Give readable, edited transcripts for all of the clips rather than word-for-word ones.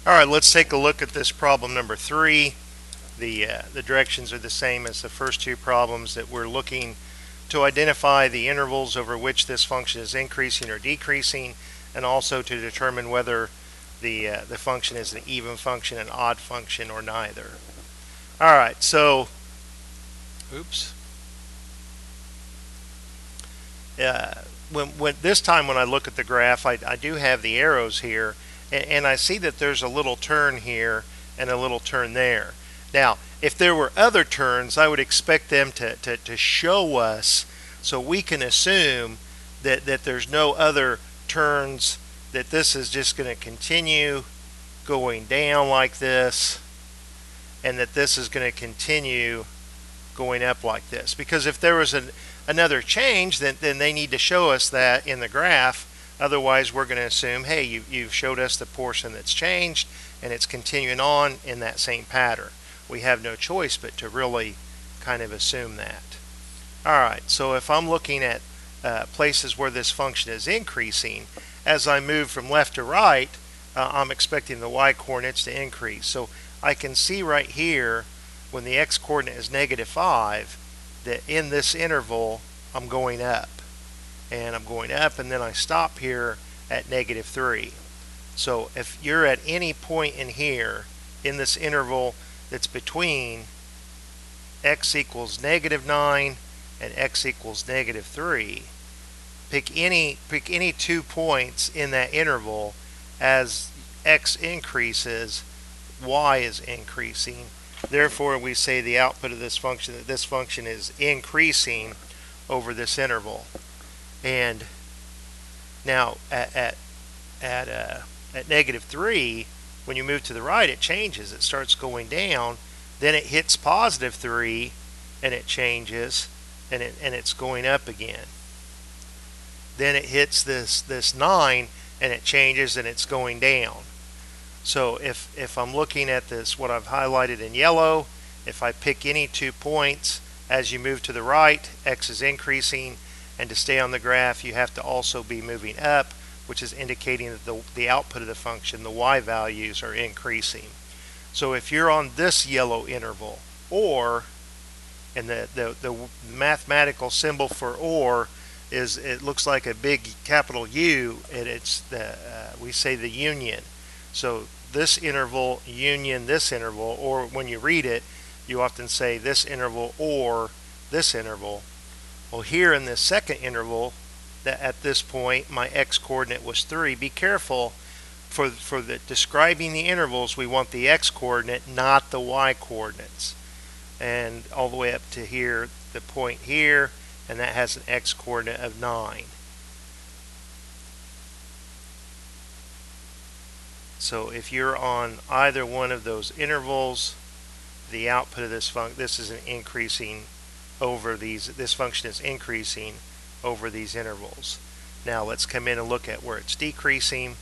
All right, let's take a look at this problem number 3. The directions are the same as the first two problems, that we're looking to identify the intervals over which this function is increasing or decreasing, and also to determine whether the function is an even function, an odd function, or neither. All right, so oops. When this time when I look at the graph, I do have the arrows here, and I see that there's a little turn here and a little turn there. Now, if there were other turns, I would expect them to show us, so we can assume that there's no other turns, that this is just going to continue going down like this, and that this is going to continue going up like this. Because if there was another change, then they need to show us that in the graph. Otherwise, we're going to assume, hey, you've showed us the portion that's changed, and it's continuing on in that same pattern. We have no choice but to really kind of assume that. All right, so if I'm looking at places where this function is increasing, as I move from left to right, I'm expecting the y-coordinates to increase. So I can see right here, when the x-coordinate is -5, that in this interval I'm going up. And I'm going up, and then I stop here at -3. So if you're at any point in here, in this interval that's between x equals -9 and x equals -3, pick any 2 points in that interval. As x increases, y is increasing. Therefore, we say the output of this function, that this function is increasing over this interval. And now at -3, when you move to the right, it changes. It starts going down. Then it hits +3, and it changes, and it's going up again. Then it hits this 9, and it changes, and it's going down. So if I'm looking at this, what I've highlighted in yellow, if I pick any 2 points, as you move to the right, x is increasing, and to stay on the graph, you have to also be moving up, which is indicating that the output of the function, the y values, are increasing. So if you're on this yellow interval, or, and the mathematical symbol for or is, it looks like a big capital U, and it's we say the union. So this interval union this interval, or when you read it, you often say this interval or this interval. Well, here in this second interval, that at this point my x-coordinate was 3. Be careful, for the describing the intervals, we want the x-coordinate, not the y-coordinates. And all the way up to here, the point here, and that has an x-coordinate of 9. So if you're on either one of those intervals, the output of this function, this is an increasing over these, this function is increasing over these intervals. Now let's come in and look at where it's decreasing.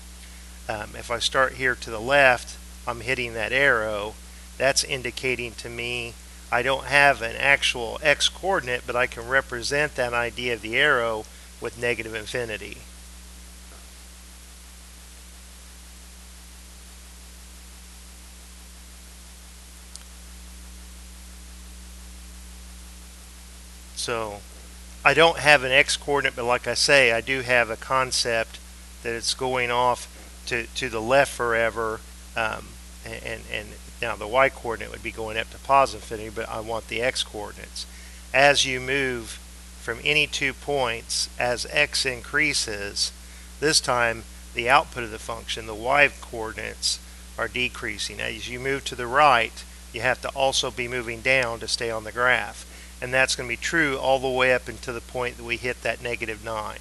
If I start here to the left, I'm hitting that arrow. That's indicating to me I don't have an actual x-coordinate, but I can represent that idea of the arrow with -infinity. So I don't have an x-coordinate, but like I say, I do have a concept that it's going off to the left forever, and now the y-coordinate would be going up to +infinity, but I want the x-coordinates. As you move from any 2 points, as x increases, this time the output of the function, the y-coordinates, are decreasing. As you move to the right, you have to also be moving down to stay on the graph. And that's going to be true all the way up until the point that we hit that -9.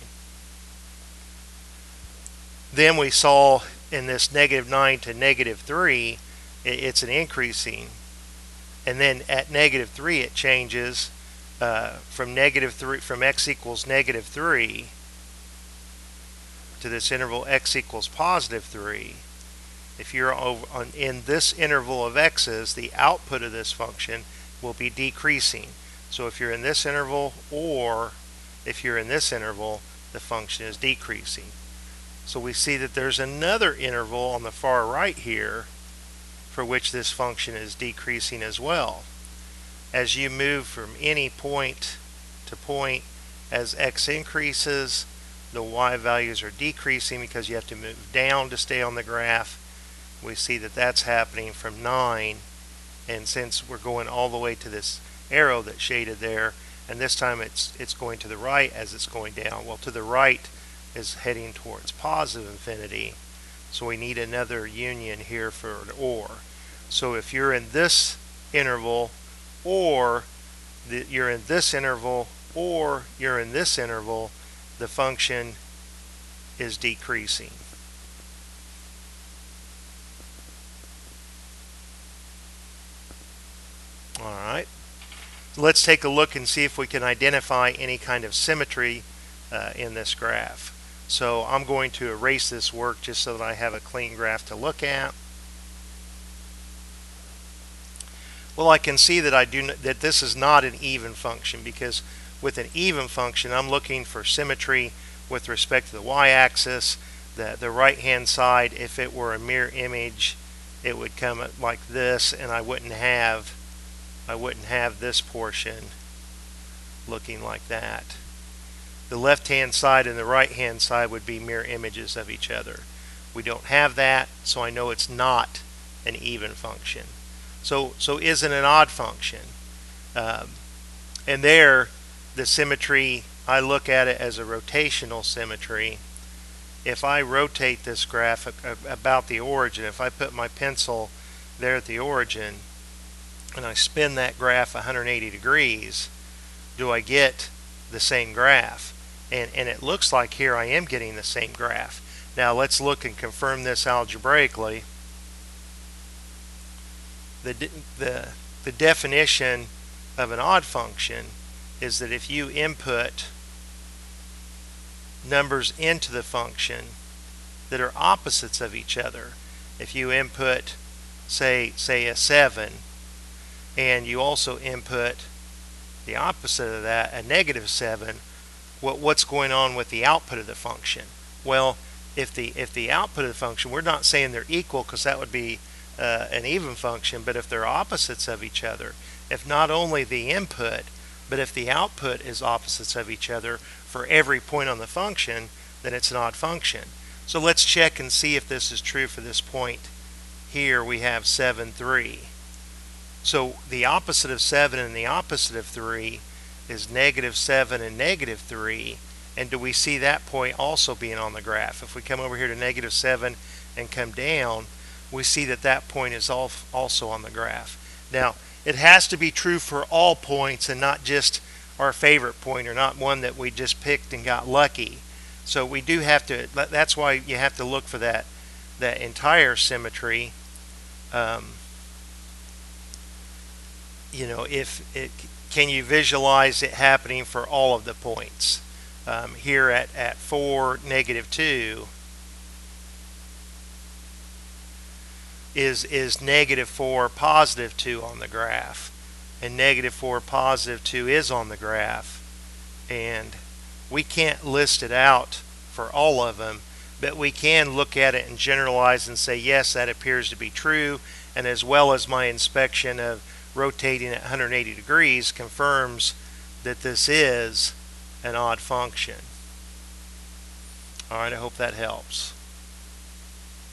Then we saw in this -9 to -3, it's an increasing, and then at -3 it changes from -3, from x equals -3 to this interval x equals +3. If you're in this interval of x's, the output of this function will be decreasing. So if you're in this interval, or if you're in this interval, the function is decreasing. So we see that there's another interval on the far right here for which this function is decreasing as well. As you move from any point to point, as x increases, the y values are decreasing because you have to move down to stay on the graph. We see that that's happening from 9, and since we're going all the way to this arrow that's shaded there, and this time it's going to the right as it's going down. Well, to the right is heading towards positive infinity, so we need another union here for an or. So if you're in this interval, or you're in this interval, or you're in this interval, the function is decreasing. Alright, let's take a look and see if we can identify any kind of symmetry in this graph. So I'm going to erase this work just so that I have a clean graph to look at. Well, I can see that this is not an even function, because with an even function I'm looking for symmetry with respect to the y-axis. The right hand side, if it were a mirror image, it would come like this, and I wouldn't have this portion looking like that. The left hand side and the right hand side would be mirror images of each other. We don't have that, so I know it's not an even function. So is it an odd function? And there, the symmetry, I look at it as a rotational symmetry. If I rotate this graph about the origin, if I put my pencil there at the origin and I spin that graph 180 degrees, do I get the same graph? And it looks like here I am getting the same graph. Now let's look and confirm this algebraically. The definition of an odd function is that if you input numbers into the function that are opposites of each other, if you input say a 7, and you also input the opposite of that, a -7, what's going on with the output of the function? Well, if the output of the function, we're not saying they're equal because that would be an even function, but if they're opposites of each other, if not only the input, but if the output is opposites of each other for every point on the function, then it's an odd function. So let's check and see if this is true for this point. Here we have 7, 3. So the opposite of 7 and the opposite of 3 is -7 and -3. And do we see that point also being on the graph? If we come over here to -7 and come down, we see that that point is also on the graph. Now, it has to be true for all points and not just our favorite point, or not one that we just picked and got lucky. So we do have to, that's why you have to look for that entire symmetry. You know, can you visualize it happening for all of the points? Here at 4, -2 is -4, +2 on the graph, and -4, +2 is on the graph, and we can't list it out for all of them, but we can look at it and generalize and say yes, that appears to be true, and as well as my inspection of rotating at 180 degrees confirms that this is an odd function. Alright, I hope that helps.